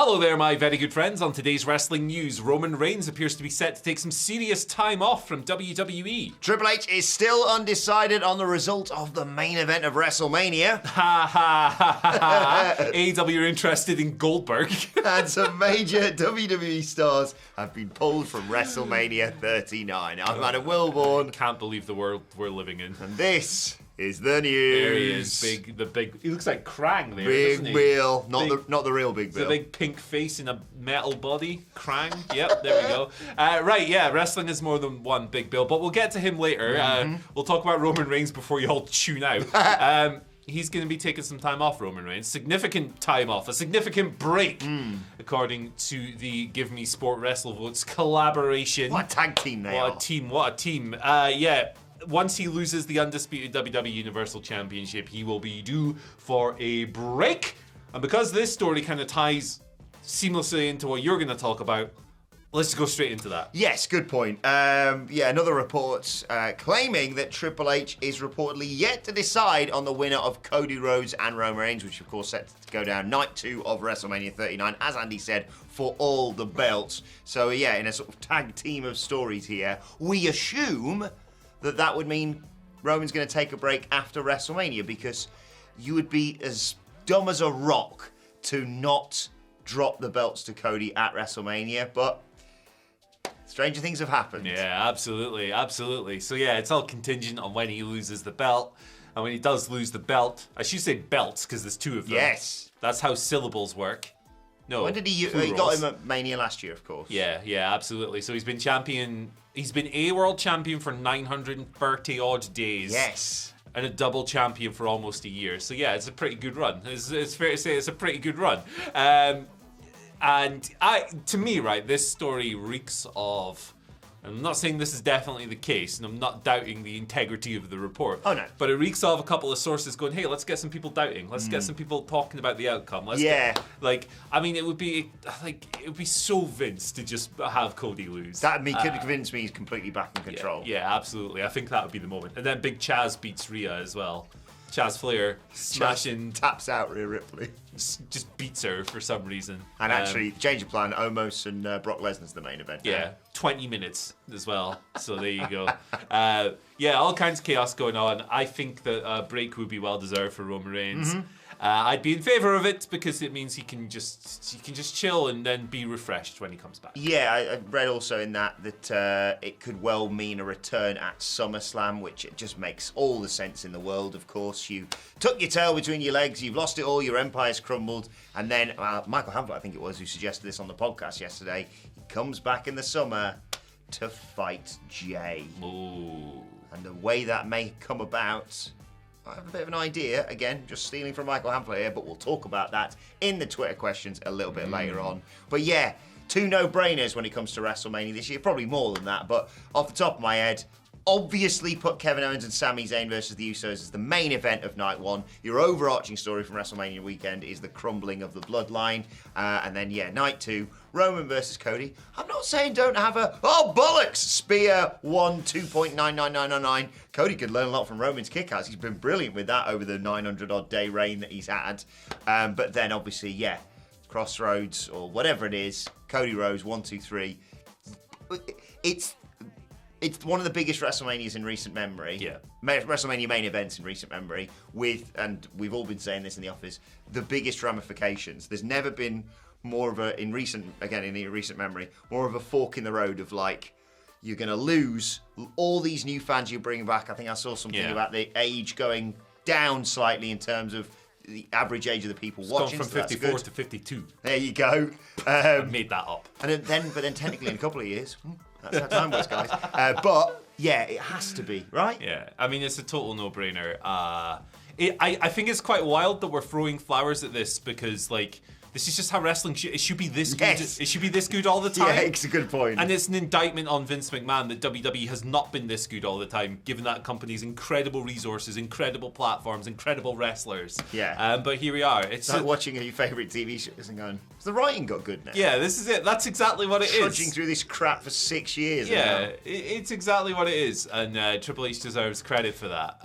Hello there, my very good friends. On today's wrestling news, Roman Reigns appears to be set to take some serious time off from WWE. Triple H is still undecided on the result of the main event of WrestleMania. Ha ha ha ha. AEW are interested in Goldberg. And some major WWE stars have been pulled from WrestleMania 39. I'm Adam Wilborn. Can't believe the world we're living in. And this is the news. There he is, big. He looks like Krang there, Big doesn't he? Bill, not the real Big Bill. The big pink face in a metal body, Krang. Yep, there we go. Right, yeah, wrestling is more than one Big Bill, but we'll get to him later. We'll talk about Roman Reigns before you all tune out. He's going to be taking some time off, Roman Reigns. Significant time off, a significant break, according to the Give Me Sport Wrestle Votes collaboration. What a tag team they are. What a team. Yeah. Once he loses the undisputed WWE Universal Championship, he will be due for a break. And because this story kind of ties seamlessly into what you're going to talk about, let's go straight into that. Yes, good point. Another report claiming that Triple H is reportedly yet to decide on the winner of Cody Rhodes and Roman Reigns, which of course set to go down night 2 of WrestleMania 39, as Andy said, for all the belts. So yeah, in a sort of tag team of stories here, we assume that would mean Roman's going to take a break after WrestleMania, because you would be as dumb as a rock to not drop the belts to Cody at WrestleMania, but stranger things have happened. Yeah, absolutely. So yeah, it's all contingent on when he loses the belt. And when he does lose the belt, I should say belts because there's 2 of them. Yes. That's how syllables work. No. When did he got him at Mania last year, of course. Yeah, absolutely. So he's been champion. He's been a world champion for 930 odd days. Yes. And a double champion for almost a year. So yeah, it's a pretty good run. It's fair to say it's a pretty good run. And to me, right, this story reeks of, I'm not saying this is definitely the case, and I'm not doubting the integrity of the report. Oh, no. But it reeks of a couple of sources going, hey, let's get some people doubting. Let's get some people talking about the outcome. It would be so Vince to just have Cody lose. That could convince me he's completely back in control. Yeah, absolutely. I think that would be the moment. And then Big Chaz beats Rhea as well. Chaz Flair smashing, taps out Rhea Ripley, just beats her for some reason. And actually, change of plan. Omos and Brock Lesnar's the main event. Yeah, 20 minutes as well. So there you go. All kinds of chaos going on. I think that a break would be well deserved for Roman Reigns. I'd be in favor of it because it means he can just chill and then be refreshed when he comes back. Yeah, I read also in that it could well mean a return at SummerSlam, which it just makes all the sense in the world. Of course, you took your tail between your legs, you've lost it all, your empire's crumbled, and then Michael Hamflett, I think it was, who suggested this on the podcast yesterday, he comes back in the summer to fight Jay. Ooh. And the way that may come about, I have a bit of an idea. Again, just stealing from Michael Hamflett here, but we'll talk about that in the Twitter questions a little bit later on. But yeah, 2 no-brainers when it comes to WrestleMania this year. Probably more than that, but off the top of my head, obviously put Kevin Owens and Sami Zayn versus the Usos as the main event of night 1. Your overarching story from WrestleMania weekend is the crumbling of the bloodline. And then, night 2, Roman versus Cody. I'm not saying don't have bollocks, Spear 1 2.99999. Cody could learn a lot from Roman's kickouts. He's been brilliant with that over the 900-odd day reign that he's had. But then, obviously, Crossroads or whatever it is, Cody Rhodes, 1, 2, 3. It's one of the biggest WrestleManias in recent memory. Yeah. WrestleMania main events in recent memory and we've all been saying this in the office, the biggest ramifications. There's never been more of in recent memory, more of a fork in the road of like, you're going to lose all these new fans you're bringing back. I think I saw something about the age going down slightly in terms of the average age of the people watching. Gone from 54 to 52. There you go. I made that up. But then technically in a couple of years, that's how time works, guys. But yeah, it has to be, right? Yeah, I mean, it's a total no-brainer. I think it's quite wild that we're throwing flowers at this because, like, this is just how wrestling it should be this good. It should be this good all the time. Yeah, it's a good point. And it's an indictment on Vince McMahon that WWE has not been this good all the time, given that company's incredible resources, incredible platforms, incredible wrestlers. Yeah. But here we are. It's like watching your favourite TV shows and going, has the writing got good now? Yeah, this is it. That's exactly what it is. Trudging through this crap for 6 years. Yeah, it's exactly what it is. And Triple H deserves credit for that.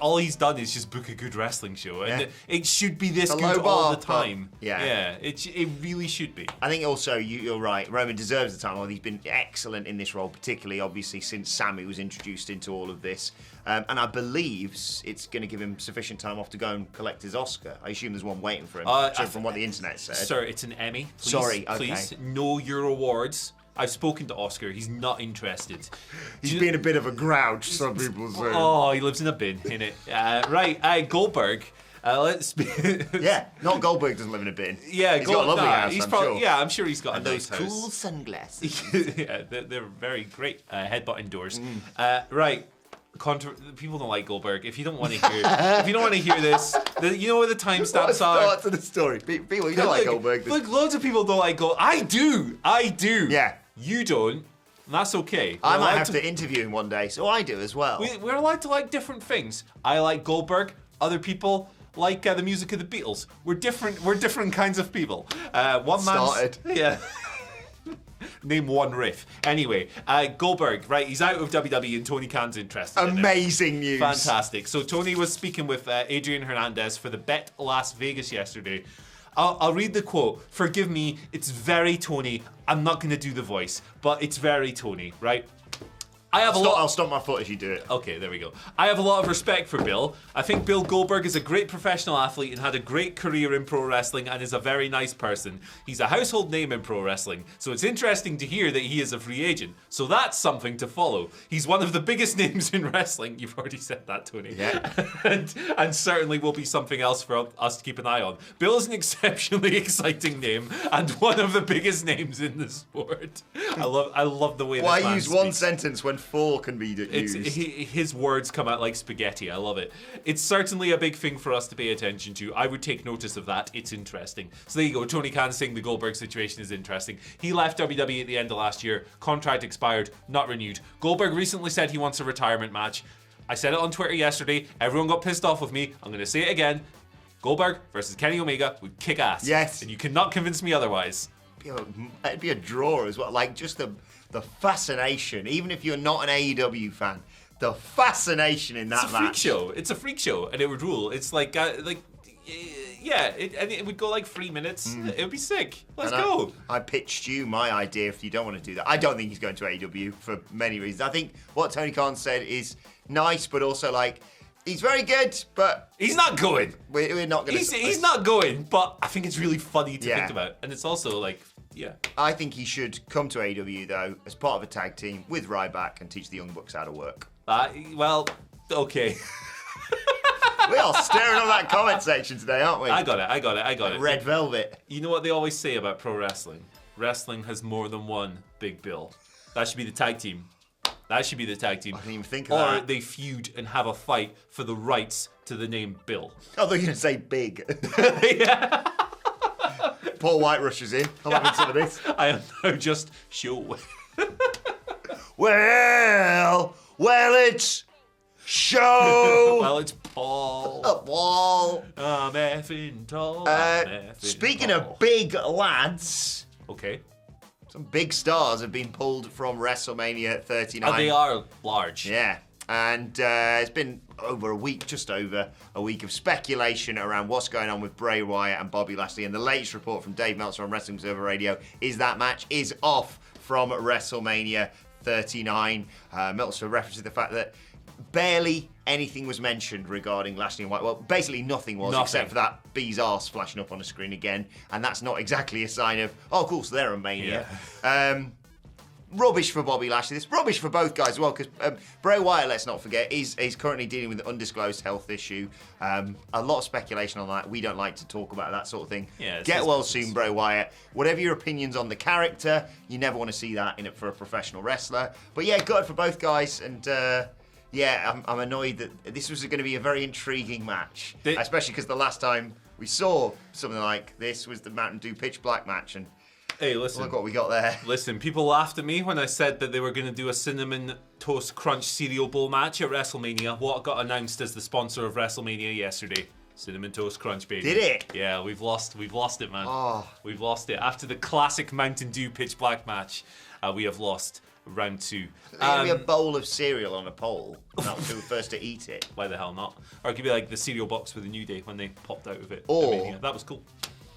All he's done is just book a good wrestling show. And it should be this good all the time. Yeah. It really should be. I think also you're right. Roman deserves the title. He's been excellent in this role, particularly obviously since Sammy was introduced into all of this. And I believe it's going to give him sufficient time off to go and collect his Oscar. I assume there's one waiting for him, from what the internet said. Sir, it's an Emmy. Please, Sorry, okay. Please, know your awards. I've spoken to Oscar. He's not interested. He's been a bit of a grouch, some people say. Oh, he lives in a bin, innit? Right, Goldberg. Let's be. Yeah, not Goldberg doesn't live in a bin. Yeah, he's got a lovely house, he's I'm probably, sure. Yeah, I'm sure he's got And a those nice cool house. sunglasses. Yeah, they're very great. Headbutt indoors. Right. People don't like Goldberg. If you don't want to hear, this, you know where the timestamps are. Start to the story. People, you don't like Goldberg. Look, loads of people don't like Goldberg. I do. Yeah. You don't. And that's okay. I might have to interview him one day, so I do as well. We're allowed to like different things. I like Goldberg. Other people like the music of the Beatles. We're different kinds of people. Yeah. Name one riff. Anyway, Goldberg, right, he's out of WWE and Tony Khan's interested in him. Amazing news. Fantastic. So Tony was speaking with Adrian Hernandez for the Bet Las Vegas yesterday. I'll read the quote. Forgive me, it's very Tony. I'm not going to do the voice, but it's very Tony, right? I'll stomp my foot as you do it. Okay, there we go. I have a lot of respect for Bill. I think Bill Goldberg is a great professional athlete and had a great career in pro wrestling and is a very nice person. He's a household name in pro wrestling, so it's interesting to hear that he is a free agent. So that's something to follow. He's one of the biggest names in wrestling. You've already said that, Tony. Yeah. and certainly will be something else for us to keep an eye on. Bill is an exceptionally exciting name and one of the biggest names in the sport. I love the way Why this man use one speaks. sentence when four can be used? His words come out like spaghetti. I love it. It's certainly a big thing for us to pay attention to. I would take notice of that. It's interesting. So there you go. Tony Khan saying the Goldberg situation is interesting. He left WWE at the end of last year. Contract expired, not renewed. Goldberg recently said he wants a retirement match. I said it on Twitter yesterday. Everyone got pissed off with me. I'm going to say it again. Goldberg versus Kenny Omega would kick ass. Yes. And you cannot convince me otherwise. It'd be a draw as well. Like, just the fascination, even if you're not an AEW fan, the fascination in that match. It's a freak show, and it would rule. It's like yeah, it would go like 3 minutes. It would be sick. Let's go. I pitched you my idea if you don't want to do that. I don't think he's going to AEW for many reasons. I think what Tony Khan said is nice, but also like, he's very good, but he's not going. We're not going to. He's not going, but I think it's really funny to think about, and it's also like, yeah. I think he should come to AEW though as part of a tag team with Ryback and teach the Young Bucks how to work. Well, okay. We are staring at that comment section today, aren't we? I got it. Red velvet. You know what they always say about pro wrestling? Wrestling has more than one Big Bill. That should be the tag team. I didn't even think of that. Or they feud and have a fight for the rights to the name Bill. I thought you were going to say big. Yeah. Paul White rushes in. I'm having some of this. I am now just show. Well, it's show. Well, it's Paul. Paul. I'm effing tall. Speaking of big lads. Okay. Some big stars have been pulled from WrestleMania 39. They are large. Yeah. And it's been just over a week of speculation around what's going on with Bray Wyatt and Bobby Lashley. And the latest report from Dave Meltzer on Wrestling Observer Radio is that match is off from WrestleMania 39. Meltzer references the fact that barely anything was mentioned regarding Lashley and Wyatt. Well, basically nothing was, except for that bee's arse flashing up on the screen again. And that's not exactly a sign of, oh, cool, so they're a Mania. Yeah. Rubbish for Bobby Lashley. It's rubbish for both guys as well, because Bray Wyatt, let's not forget, is currently dealing with an undisclosed health issue. A lot of speculation on that. We don't like to talk about that sort of thing. Yeah, get well soon, Bray Wyatt. Whatever your opinions on the character, you never want to see that in it for a professional wrestler. But yeah, good for both guys. And yeah, I'm annoyed that this was going to be a very intriguing match, especially because the last time we saw something like this was the Mountain Dew Pitch Black match. And hey, listen. Look what we got there. Listen, people laughed at me when I said that they were going to do a Cinnamon Toast Crunch cereal bowl match at WrestleMania. What got announced as the sponsor of WrestleMania yesterday? Cinnamon Toast Crunch, baby. Did it? Yeah, we've lost it, man. Oh. We've lost it. After the classic Mountain Dew Pitch Black match, we have lost round 2. Maybe a bowl of cereal on a pole. That was who was first to eat it. Why the hell not? Or it could be like the cereal box with the New Day when they popped out of it. Or that was cool.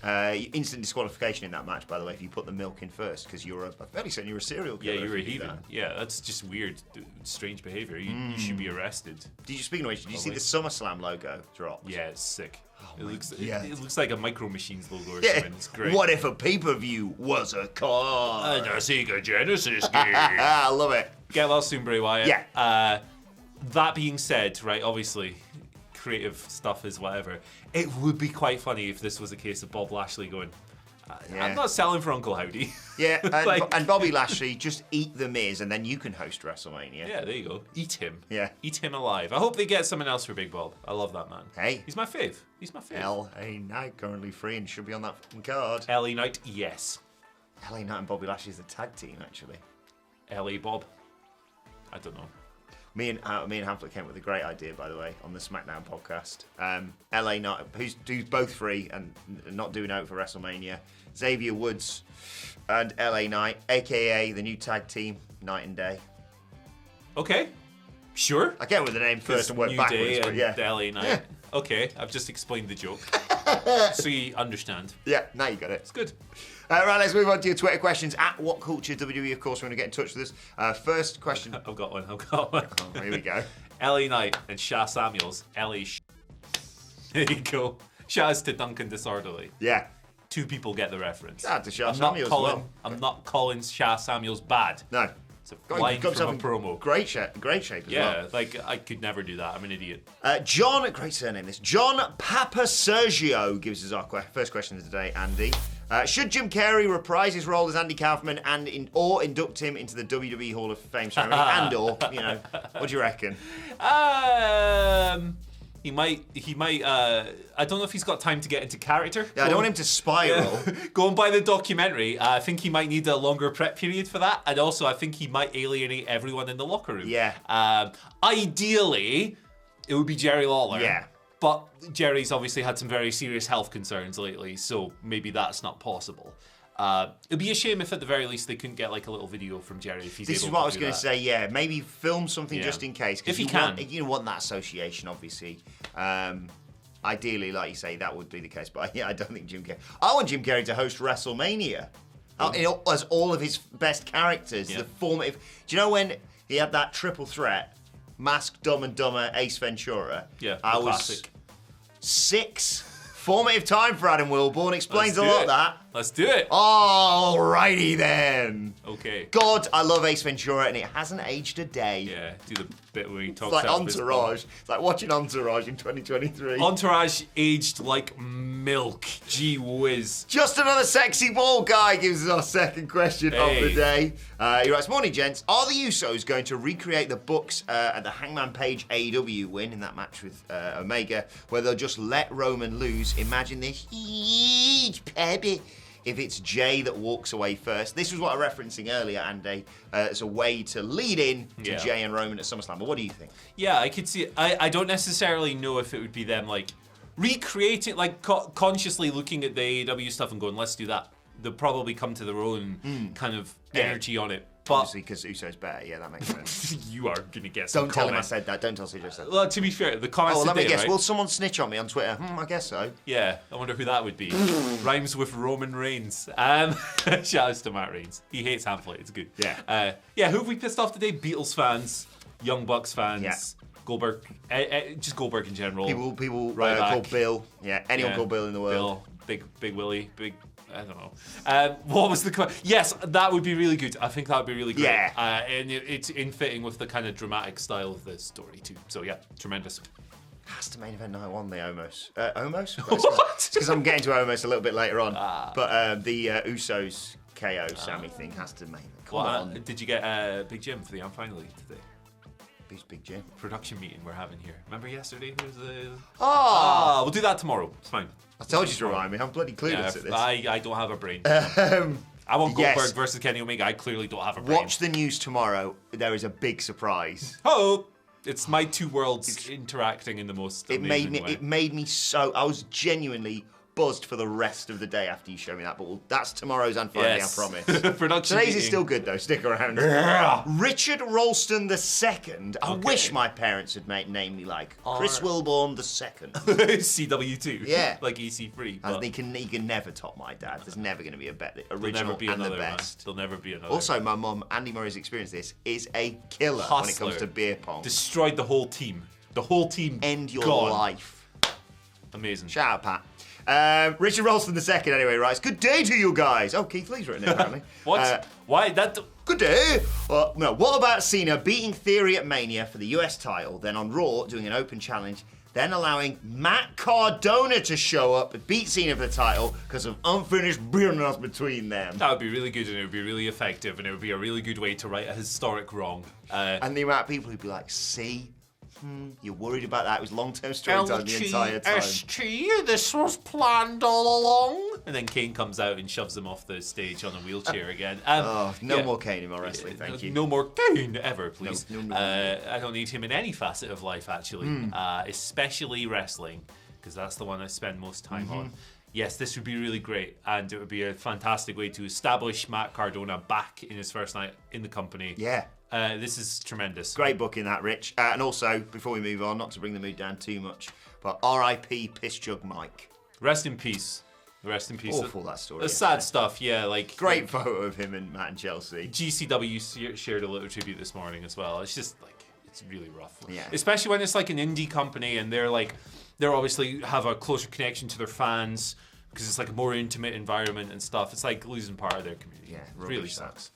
Instant disqualification in that match, by the way, if you put the milk in first, because you're a fairly certain you're a serial killer. Yeah, you're a if you do heathen. that. Yeah, that's just weird, strange behavior. You should be arrested. Speaking of which, did you see the SummerSlam logo drop? Yeah, it's sick. Oh it looks yeah. it looks like a Micro Machines logo or Yeah. something. It's great. What if a pay-per-view was a car? A Sega Genesis game. I love it. Get well soon, Bray Wyatt. Yeah. That being said, right, obviously, creative stuff is whatever. It would be quite funny if this was a case of Bob Lashley going, I'm not selling for Uncle Howdy. Yeah, and, Like- and Bobby Lashley, just eat the Miz, and then you can host WrestleMania. Yeah, there you go. Eat him. Yeah. Eat him alive. I hope they get someone else for Big Bob. I love that man. Hey. He's my fave. He's my fave. LA Knight currently free and should be on that fucking card. LA Knight, yes. LA Knight and Bobby Lashley is a tag team, actually. LA Bob. I don't know. Me and Hamlet came up with a great idea, by the way, on the SmackDown podcast. LA Knight, who's both free and not doing out for WrestleMania. Xavier Woods and LA Knight, aka the new tag team, Night and Day. Okay. Sure. I came up with the name first and worked New backwards, Day but and yeah. LA Knight. Yeah. Okay, I've just explained the joke. So you understand. Yeah, now you got it. It's good. Right, let's move on to your Twitter questions. At WhatCulture WWE, of course, we're going to get in touch with us. First question. I've got one. Oh, here we go. LA Knight and Sha Samuels. LA There you go. Shouts to Duncan Disorderly. Yeah. Two people get the reference. Shout out to Sha I'm not Samuels as calling. well. I'm not calling Sha Samuels bad. No. It's a line Got from a himself in promo. Great shape as Yeah, well. like I could never do that. I'm an idiot. John, great surname this. John Papa Sergio gives us our first question of the day, Andy. Should Jim Carrey reprise his role as Andy Kaufman or induct him into the WWE Hall of Fame ceremony? What do you reckon? He might. I don't know if he's got time to get into character. Yeah, I don't want him to spiral. Going by the documentary, I think he might need a longer prep period for that, and also I think he might alienate everyone in the locker room. Yeah. Ideally, it would be Jerry Lawler. Yeah. But Jerry's obviously had some very serious health concerns lately, so maybe that's not possible. It'd be a shame if at the very least they couldn't get like a little video from Jerry if he's This able is what to I was do going that. to say, yeah. Maybe film something Yeah. just in case. 'Cause If he you can. You want that association, obviously. Ideally, like you say, that would be the case. But yeah, I don't think Jim Carrey... I want Jim Carrey to host WrestleMania. As all of his best characters. Yeah. The formative... Do you know when he had that triple threat? Masked, Dumb and Dumber, Ace Ventura. Yeah, I the was classic. 6. Formative time for Adam Wilborn. Explains Let's a do lot, it. that. Let's do it. Alrighty then. Okay. God, I love Ace Ventura, and it hasn't aged a day. Yeah, do the bit where he talks It's like out of his Entourage. It's like watching Entourage in 2023. Entourage aged like milk. Gee whiz. Just another sexy ball guy gives us our second question of the Hey. day. He writes, morning, gents. Are the Usos going to recreate the books at the Hangman Page AEW win in that match with Omega, where they'll just let Roman lose? Imagine this huge pebby if it's Jay that walks away first. This was what I was referencing earlier, Andy, as a way to lead in to Yeah. Jay and Roman at SummerSlam. But what do you think? Yeah, I could see it. I don't necessarily know if it would be them like recreating, like consciously looking at the AEW stuff and going, let's do that. They'll probably come to their own kind of energy on it. But Obviously, because Uso's better. Yeah, that makes sense. you are going to get some Don't tell him I comment. said that. Don't tell CJ I said that. Well, to be fair, the comments Oh, well, let me today, guess. right? Will someone snitch on me on Twitter? I guess so. Yeah, I wonder who that would be. Rhymes with Roman Reigns. Shout outs to Matt Reigns. He hates Hamlet. It's good. Yeah. Who have we pissed off today? Beatles fans, Young Bucks fans, Yeah. Goldberg, just Goldberg in general. People Right back. called Bill. Yeah, anyone called Bill in the world. Bill, Big Willie, I don't know. What was the... Yes, that would be really good. I think that would be really great. Yeah. And it's in fitting with the kind of dramatic style of the story too. So yeah, tremendous. Has to main event night one, the Omos. Omos? What? It's because I'm getting to Omos a little bit later on. But the Usos KO Sammy thing has to main event. Come on. Did you get Big Jim for the finally today? Who's Big Jim? Production meeting we're having here. Remember yesterday? Who was the... Oh! We'll do that tomorrow. It's fine. I told you to remind me. I'm bloody clueless at this. I don't have a brain. I want yes. Goldberg versus Kenny Omega. I clearly don't have a brain. Watch the news tomorrow. There is a big surprise. Oh, it's my two worlds interacting in the most It amazing way. made me so. I was genuinely buzzed for the rest of the day after you show me that. But that's tomorrow's and Friday, Yes. I promise. Production Today's is meeting. still good, though. Stick around. Richard Ralston II. I wish my parents had named me like Chris Wilborn II. CW2. Yeah. Like EC3. And he can never top my dad. There's never going to be a better There'll original never be and the another, man. best. There'll never be another. Also, my mum, Andy Murray's experienced this, is a killer when it comes to beer pong. Destroyed the whole team. The whole team. End your gone. life. Amazing. Shout out, Pat. Richard Ralston II, anyway, writes, good day to you guys. Oh, Keith Lee's written it, apparently. What? Why? That. Good day. No, what about Cena beating Theory at Mania for the US title, then on Raw doing an open challenge, then allowing Matt Cardona to show up and beat Cena for the title because of unfinished business between them? That would be really good, and it would be really effective, and it would be a really good way to right a historic wrong. And the amount of people who'd be like, see? You're worried about that. It was long-term storytelling the entire time. LGST, this was planned all along. And then Kane comes out and shoves him off the stage on a wheelchair again. No more Kane in my wrestling, thank you. No more Kane ever, please. No. I don't need him in any facet of life, actually. Especially wrestling, because that's the one I spend most time on. Yes, this would be really great, and it would be a fantastic way to establish Matt Cardona back in his first night in the company. Yeah. This is tremendous. Great booking that, Rich. And also, before we move on, not to bring the mood down too much, but R.I.P. Piss Jug Mike. Rest in peace. Rest in peace. Awful, that story. The sad stuff, yeah. Like Great photo of him and Matt and Chelsea. GCW shared a little tribute this morning as well. It's just like, it's really rough. Yeah. Especially when it's like an indie company and they're obviously have a closer connection to their fans because it's like a more intimate environment and stuff. It's like losing part of their community. Yeah, it really rubbish, sucks.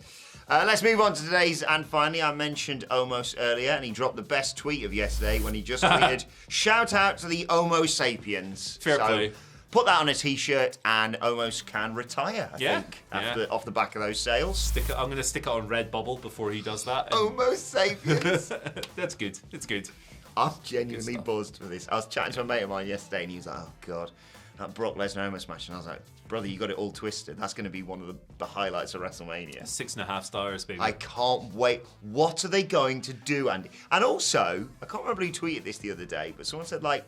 Let's move on to today's, and finally, I mentioned Omos earlier, and he dropped the best tweet of yesterday when he just tweeted, shout out to the Homo sapiens. Fair play. Put that on a t-shirt, and Omos can retire, I think, off the back of those sales. I'm going to stick it on Redbubble before he does that. Homo sapiens. That's good. It's good. I'm genuinely buzzed for this. I was chatting to a mate of mine yesterday, and he was like, oh, God, that Brock Lesnar Omos match. And I was like, brother, you got it all twisted. That's going to be one of the highlights of WrestleMania. 6.5 stars, baby. I can't wait. What are they going to do, Andy? And also, I can't remember who tweeted this the other day, but someone said, like,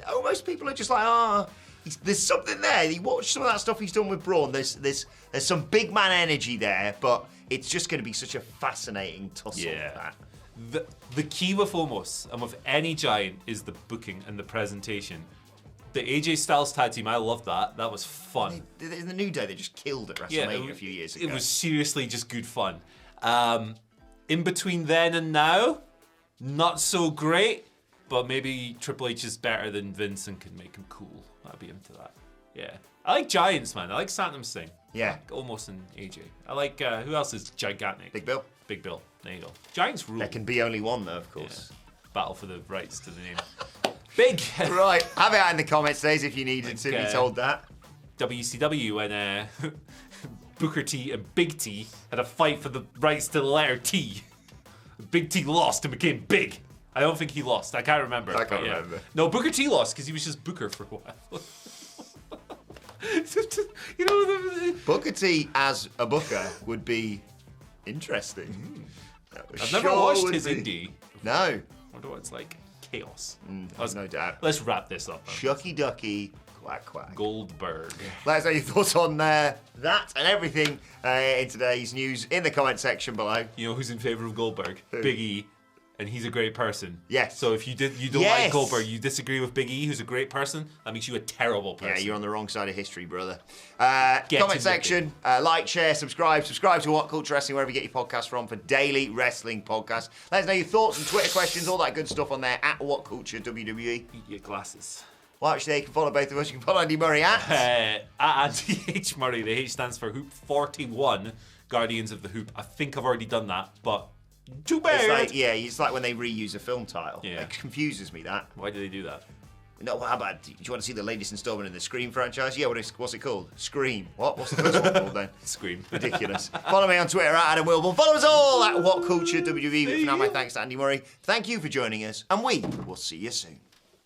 almost people are just like, there's something there. You watch some of that stuff he's done with Braun. There's some big man energy there, but it's just going to be such a fascinating tussle. Yeah. The key with Omos and with any giant is the booking and the presentation. The AJ Styles tag team, I loved that. That was fun. In the New Day, they just killed at WrestleMania a few years ago. It was seriously just good fun. In between then and now, not so great, but maybe Triple H is better than Vince and can make him cool. I'd be into that. Yeah. I like Giants, man. I like Satnam Singh. Yeah. I like Omos and AJ. I like, who else is gigantic? Big Bill. Big Bill. There you go. Giants rule. There can be only one, though, of course. Yeah. Battle for the rights to the name. Big. Right. Have it out in the comments, days, if you needed to be told that. WCW when Booker T and Big T had a fight for the rights to the letter T. Big T lost and became big. I don't think he lost. I can't remember. I can't remember. No, Booker T lost because he was just Booker for a while. You know, Booker T as a booker would be interesting. I've never watched his indie. No. I wonder what it's like. Chaos. No doubt. Let's wrap this up. Shucky ducky, quack quack. Goldberg. Let us know your thoughts on that and everything in today's news in the comment section below. You know who's in favour of Goldberg? Who? Big E. And he's a great person. Yes. So if you don't like Goldberg, you disagree with Big E, who's a great person, that makes you a terrible person. Yeah, you're on the wrong side of history, brother. Comment section, like, share, subscribe to WhatCulture Wrestling, wherever you get your podcasts from, for daily wrestling podcasts. Let us know your thoughts and Twitter questions, all that good stuff on there, at WhatCulture WWE. Eat your glasses. Well, actually, you can follow both of us. You can follow Andy Murray at Andy H. Murray. The H stands for Hoop 41, Guardians of the Hoop. I think I've already done that, but too bad. It's like when they reuse a film title. Yeah. It confuses me, that. Why do they do that? No, how about, do you want to see the latest installment in the Scream franchise? Yeah, what's it called? Scream. What? What's the first one called then? Scream. Ridiculous. Follow me on Twitter at Adam Wilborn. Follow us all at WhatCulture WWE. But for now, my thanks to Andy Murray. Thank you for joining us, and we will see you soon.